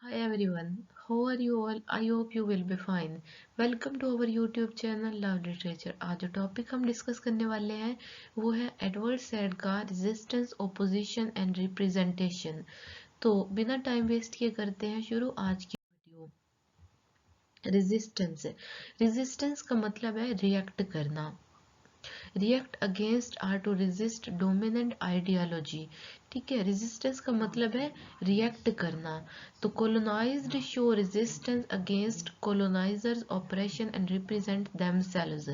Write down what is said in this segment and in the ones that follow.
Hi everyone, how are you all? I hope you will be fine. Welcome to our YouTube channel Love Literature. आज जो topic हम discuss करने वाले हैं वो है एडवर्ड सैड का रेजिस्टेंस, ओपोजिशन एंड रिप्रेजेंटेशन। तो बिना टाइम वेस्ट किए करते हैं शुरू आज की वीडियो। रेजिस्टेंस, रेजिस्टेंस का मतलब है रिएक्ट करना। React against or to resist dominant ideology. ठीक है, रेजिस्टेंस का मतलब है रिएक्ट करना। तो colonised show resistance against colonisers operation and represent themselves.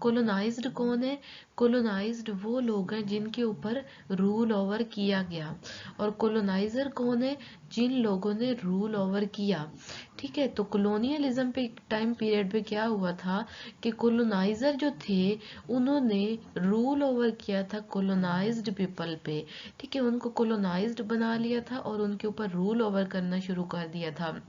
Colonised कौन है? कोलोनाइज्ड वो लोग हैं जिनके ऊपर रूल ओवर किया गया, और कोलोनाइजर कौन है? जिन लोगों ने रूल ओवर किया। ठीक है, तो कॉलोनियलिज्म पे टाइम पीरियड पे क्या हुआ था कि कॉलोनाइजर जो थे उन्होंने रूल ओवर किया था कॉलोनाइज्ड पीपल पे। ठीक है, उनको कॉलोनाइज्ड बना लिया था और उनके ऊपर रूल ओवर करना शुरू कर दिया था।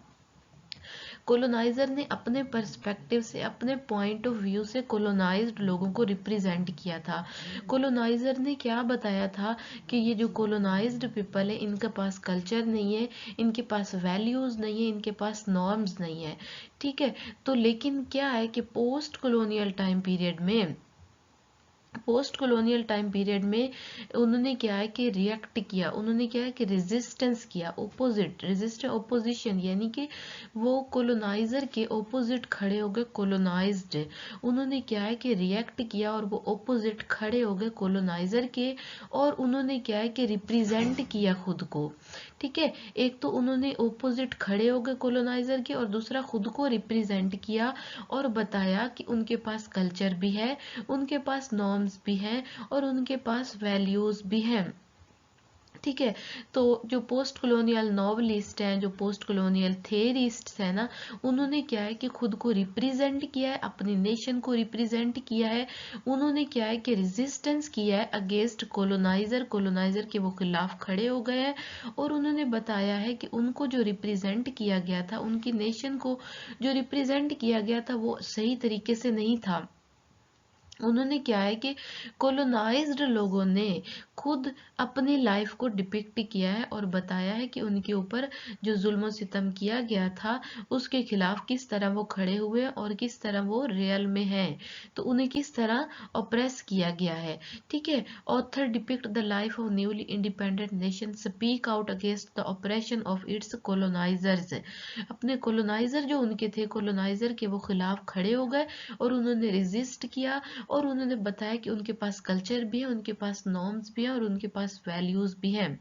कॉलोनाइजर ने अपने पर्सपेक्टिव से, अपने पॉइंट ऑफ व्यू से कॉलोनाइज्ड लोगों को रिप्रेजेंट किया था। कॉलोनाइजर ने क्या बताया था कि ये जो कॉलोनाइज्ड पीपल है इनके पास कल्चर नहीं है, इनके पास वैल्यूज नहीं है, इनके पास नॉर्म्स नहीं है। ठीक है, तो लेकिन क्या है कि पोस्ट कॉलोनियल टाइम पीरियड में, पोस्ट कॉलोनियल टाइम पीरियड में उन्होंने क्या है कि रिएक्ट किया, उन्होंने क्या है कि रेजिस्टेंस किया, ओपोजिट, रेजिस्टेंस ओपोजिशन, यानी कि वो कॉलोनाइजर के ओपोजिट खड़े हो गए कॉलोनाइज्ड। उन्होंने क्या है कि रिएक्ट किया और वो ओपोजिट खड़े हो गए कॉलोनाइजर के, और उन्होंने क्या है कि रिप्रेजेंट किया खुद को। ठीक है, एक तो उन्होंने ओपोजिट खड़े हो गए कॉलोनाइजर के, और दूसरा खुद को रिप्रेजेंट किया और बताया कि उनके पास कल्चर भी है, उनके पास नॉर्म्स भी हैं, और उनके पास वैल्यूज भी हैं। ठीक है, तो जो पोस्ट कॉलोनियल नॉवलिस्ट हैं, जो पोस्ट कॉलोनियल थेरिस्ट है ना, उन्होंने क्या है कि खुद को रिप्रेजेंट किया है, अपनी नेशन को रिप्रेजेंट किया है। उन्होंने क्या है कि रेजिस्टेंस किया है अगेंस्ट कॉलोनाइजर, कॉलोनाइजर के वो खिलाफ खड़े हो गए हैं, और उन्होंने बताया है कि उनको जो रिप्रेजेंट किया गया था, उनकी नेशन को जो रिप्रेजेंट किया गया था वो सही तरीके से नहीं था। उन्होंने क्या है कि कॉलोनाइज्ड लोगों ने खुद अपनी लाइफ को डिपिक्ट किया है और बताया है कि उनके ऊपर जो जुल्म सितम किया गया था उसके खिलाफ किस तरह वो खड़े हुए और किस तरह वो रियल में हैं, तो उन्हें किस तरह ऑप्रेस किया गया है। ठीक है, author depict the life of newly independent nation speak out against the operation of its colonisers. अपने कॉलोनाइजर जो उनके थे, कॉलोनाइजर के वो खिलाफ खड़े हो गए और उन्होंने रेजिस्ट किया, और उन्होंने बताया कि उनके पास कल्चर भी है, उनके पास नॉर्म्स भी हैं, और उनके पास वैल्यूज भी हैं।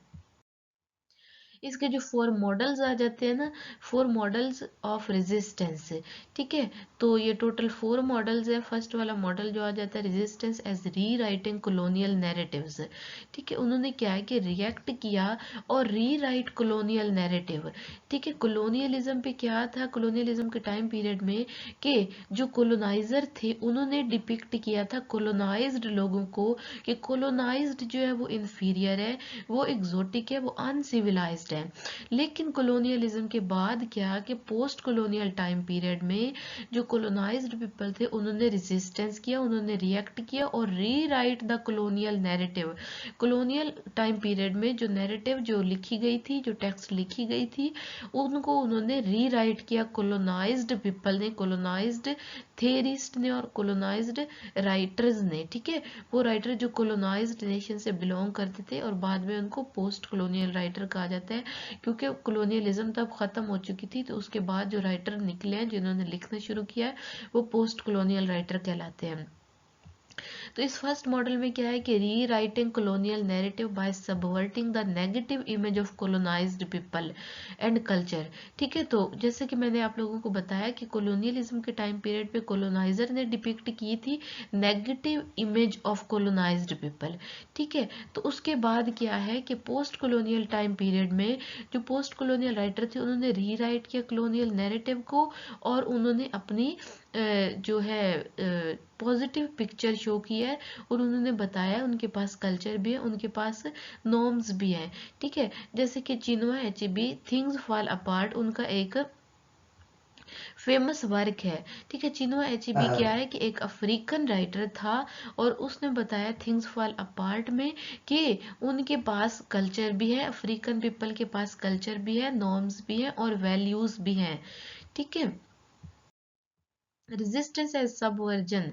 इसके जो 4 मॉडल्स आ जाते हैं ना, 4 मॉडल्स ऑफ रेजिस्टेंस। ठीक है, तो ये टोटल 4 मॉडल्स है। फर्स्ट वाला मॉडल जो आ जाता है रेजिस्टेंस एज री राइटिंग कॉलोनियल नैरेटिव्स। ठीक है, उन्होंने क्या है कि रिएक्ट किया और री राइट कॉलोनियल नैरेटिव। ठीक है, कॉलोनियलिज्म पे क्या था, कॉलोनियलिज्म के टाइम पीरियड में कि जो कॉलोनाइजर थे उन्होंने डिपिक्ट किया था कॉलोनाइज्ड लोगों को कि कॉलोनाइज्ड जो है वो इन्फीरियर है, वो एग्जोटिक है, वो अनसिविलाइज्ड है। लेकिन कॉलोनियलिज्म के बाद क्या कि पोस्ट कॉलोनियल टाइम पीरियड में जो कॉलोनाइज्ड पीपल थे उन्होंने रेजिस्टेंस किया, उन्होंने रिएक्ट किया और री right the colonial narrative. Colonial time period में जो नैरेटिव जो लिखी गई थी, जो टेक्स्ट लिखी गई थी, उनको उन्होंने री राइट किया कॉलोनाइज्ड पीपल ने, कॉलोनाइज्ड थेरिस्ट ने और कॉलोनाइज्ड राइटर्स ने। ठीक है, वो राइटर जो कॉलोनाइज्ड नेशन से बिलोंग करते थे और बाद में उनको पोस्ट कॉलोनियल राइटर कहा जाता है, क्योंकि कॉलोनियलिज्म तब खत्म हो चुकी थी, तो उसके बाद जो राइटर निकले हैं जिन्होंने लिखना शुरू किया है वो पोस्ट कॉलोनियल राइटर कहलाते हैं। तो इस फर्स्ट मॉडल में क्या है कि rewriting colonial narrative by subverting the negative image of colonised people and culture. ठीक है, तो जैसे कि मैंने आप लोगों को बताया कि कॉलोनियलिज्म के टाइम पीरियड पे कॉलोनाइजर ने डिपिक्ट की थी negative image of colonised people. ठीक है, तो उसके बाद क्या है कि पोस्ट कॉलोनियल टाइम पीरियड में जो पोस्ट कॉलोनियल राइटर थे उन्होंने री राइट किया कॉलोनियल नैरेटिव को, और उन्होंने अपनी जो है पॉजिटिव पिक्चर शो की है, और उन्होंने बताया उनके पास कल्चर भी है, उनके पास नॉर्म्स भी है। ठीक है, जैसे कि चिनुआ एचेबी थिंग्स फॉल अपार्ट, उनका एक फेमस वर्क है। ठीक है, चिनुआ एचेबी क्या है कि एक अफ्रीकन राइटर था और उसने बताया थिंग्स फॉल अपार्ट में कि उनके पास कल्चर भी है, अफ्रीकन पीपल के पास कल्चर भी है, नॉर्म्स भी है और वैल्यूज भी हैं। ठीक है, रेजिस्टेंस एज सबवर्जन।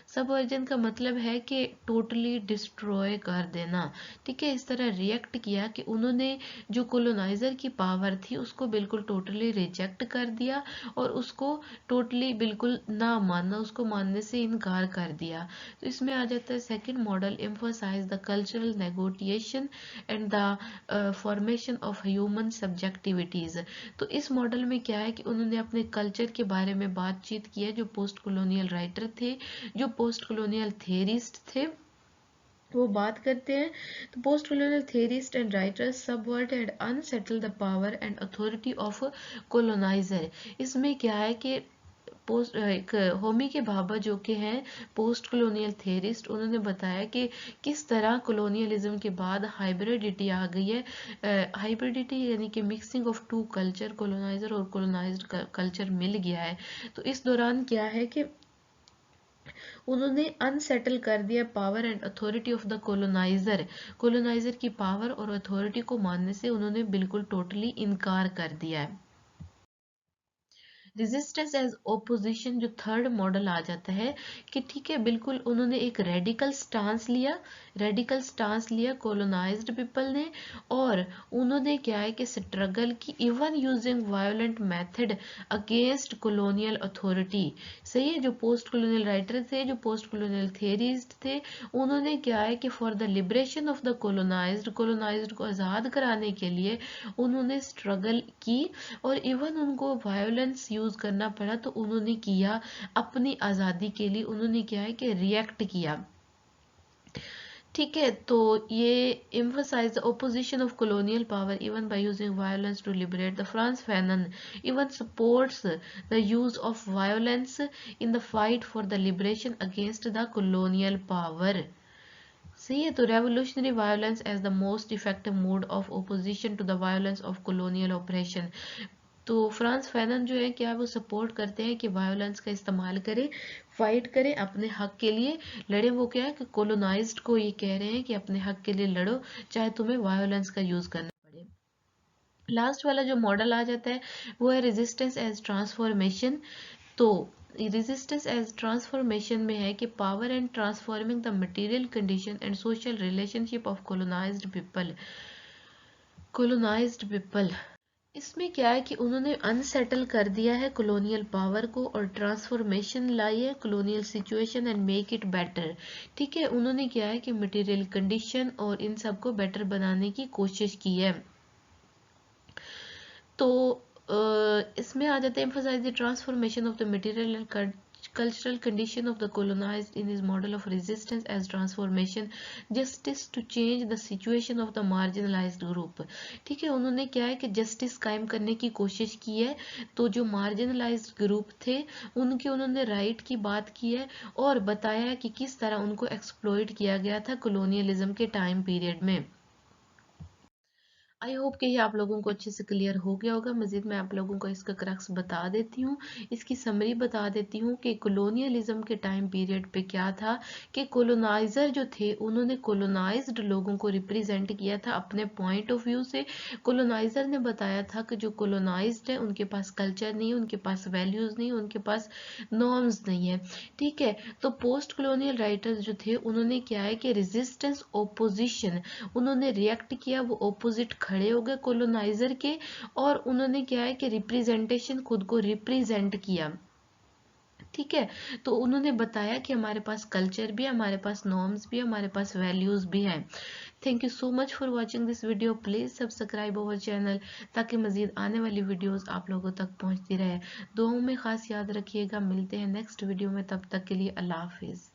सबवर्जन का मतलब है कि टोटली डिस्ट्रॉय कर देना। ठीक है, इस तरह रिएक्ट किया कि उन्होंने जो कोलोनाइजर की पावर थी उसको बिल्कुल टोटली रिजेक्ट कर दिया और उसको टोटली बिल्कुल ना मानना, उसको मानने से इनकार कर दिया। तो इसमें आ जाता है second model, emphasises the cultural negotiation and the formation of human subjectivities. तो इस मॉडल में क्या है कि उन्होंने अपने कल्चर के बारे में बातचीत की है। जो पोस्ट कॉलोनियल राइटर थे, जो पोस्ट कॉलोनियल थेरिस्ट थे, वो बात करते हैं। तो post colonial theorist and writers subvert and unsettle the power and authority of coloniser. इसमें क्या है कि पोस्ट एक होमी के भाभा जो कि हैं पोस्ट कॉलोनियल थेरिस्ट, उन्होंने बताया कि किस तरह कॉलोनियलिज्म के बाद हाइब्रिडिटी आ गई है। हाइब्रिडिटी यानी कि mixing of two culture, coloniser और कॉलोनाइज्ड कल्चर मिल गया है। तो इस दौरान क्या है कि उन्होंने अनसेटल कर दिया power and authority of the coloniser. Coloniser की पावर और अथॉरिटी को मानने से उन्होंने बिल्कुल टोटली इनकार कर दिया है। रेजिस्टेंस एज ओपोजिशन, जो थर्ड मॉडल आ जाता है कि ठीक है बिल्कुल उन्होंने एक रेडिकल स्टांस लिया कॉलोनाइज्ड पीपल ने, और उन्होंने क्या है कि स्ट्रगल की, even using violent method against colonial authority. सही है, जो पोस्ट कॉलोनियल राइटर थे, जो पोस्ट कॉलोनियल थेरिस्ट थे, उन्होंने क्या है कि for the liberation of the colonised को आज़ाद कराने के लिए उन्होंने स्ट्रगल की और इवन उनको वायलेंस यूज करना पड़ा तो उन्होंने किया अपनी आजादी के लिए। उन्होंने क्या है कि रिएक्ट किया। ठीक है, तो ये emphasize the opposition of colonial power even by using violence to liberate. The Frantz Fanon even supports the use of violence in the fight for the liberation against the colonial power. सही है, तो revolutionary violence as the most effective mode of opposition to the violence of colonial operation. तो Frantz Fanon जो है क्या वो support करते हैं कि वायलेंस का इस्तेमाल करें, फाइट करें, अपने हक के लिए लड़े। वो क्या है कि कोलोनाइज्ड को ये कह रहे हैं कि अपने हक के लिए लड़ो, चाहे तुम्हें वायलेंस का यूज करना पड़े। लास्ट वाला जो मॉडल आ जाता है वो है रेजिस्टेंस एज ट्रांसफॉर्मेशन। तो रेजिस्टेंस एज ट्रांसफॉर्मेशन में है कि power and transforming the material condition and social relationship of colonised people. इसमें क्या है कि उन्होंने अनसेटल कर दिया है कॉलोनियल पावर को और ट्रांसफॉर्मेशन लाई है colonial situation and make it better. ठीक है, उन्होंने क्या है कि मटेरियल कंडीशन और इन सब को बेटर बनाने की कोशिश की है। तो इसमें आ जाते हैं emphasize the transformation of the material and cultural condition of the colonized in his model of resistance as transformation, justice to change the situation of the marginalized group। ठीक है, उन्होंने क्या है कि जस्टिस कायम करने की कोशिश की है। तो जो मार्जिनलाइज्ड ग्रुप थे उनके उन्होंने राइट की बात की है और बताया है कि किस तरह उनको एक्सप्लॉइट किया गया था कॉलोनियलिज्म के टाइम पीरियड में। आई होप कि ये आप लोगों को अच्छे से क्लियर हो गया होगा। मजीद मैं आप लोगों को इसका क्रक्स बता देती हूँ, इसकी समरी बता देती हूँ कि कॉलोनियलिज्म के टाइम पीरियड पे क्या था कि कॉलोनाइजर जो थे उन्होंने कॉलोनाइज्ड लोगों को रिप्रेजेंट किया था अपने पॉइंट ऑफ व्यू से। कॉलोनाइजर ने बताया था कि जो कॉलोनाइज्ड है उनके पास कल्चर नहीं, उनके पास वैल्यूज नहीं, उनके पास नॉर्म्स नहीं है। ठीक है, तो पोस्ट कॉलोनियल राइटर्स जो थे उन्होंने क्या है कि रेजिस्टेंस ओपोजिशन, उन्होंने रिएक्ट किया, वो ओपोजिट खड़े हो गए कॉलोनाइजर के और उन्होंने क्या है कि रिप्रेजेंटेशन, खुद को रिप्रेजेंट किया। ठीक है, तो उन्होंने बताया कि हमारे पास कल्चर भी है, हमारे पास नॉर्म्स भी है, हमारे पास वैल्यूज भी हैं। Thank you so much for watching this video. Please subscribe our channel ताकि मजीद आने वाली वीडियोस आप लोगों तक पहुंचती रहे। दुआओं में खास याद रखिएगा। मिलते हैं नेक्स्ट वीडियो में, तब तक के लिए अल्लाह हाफिज।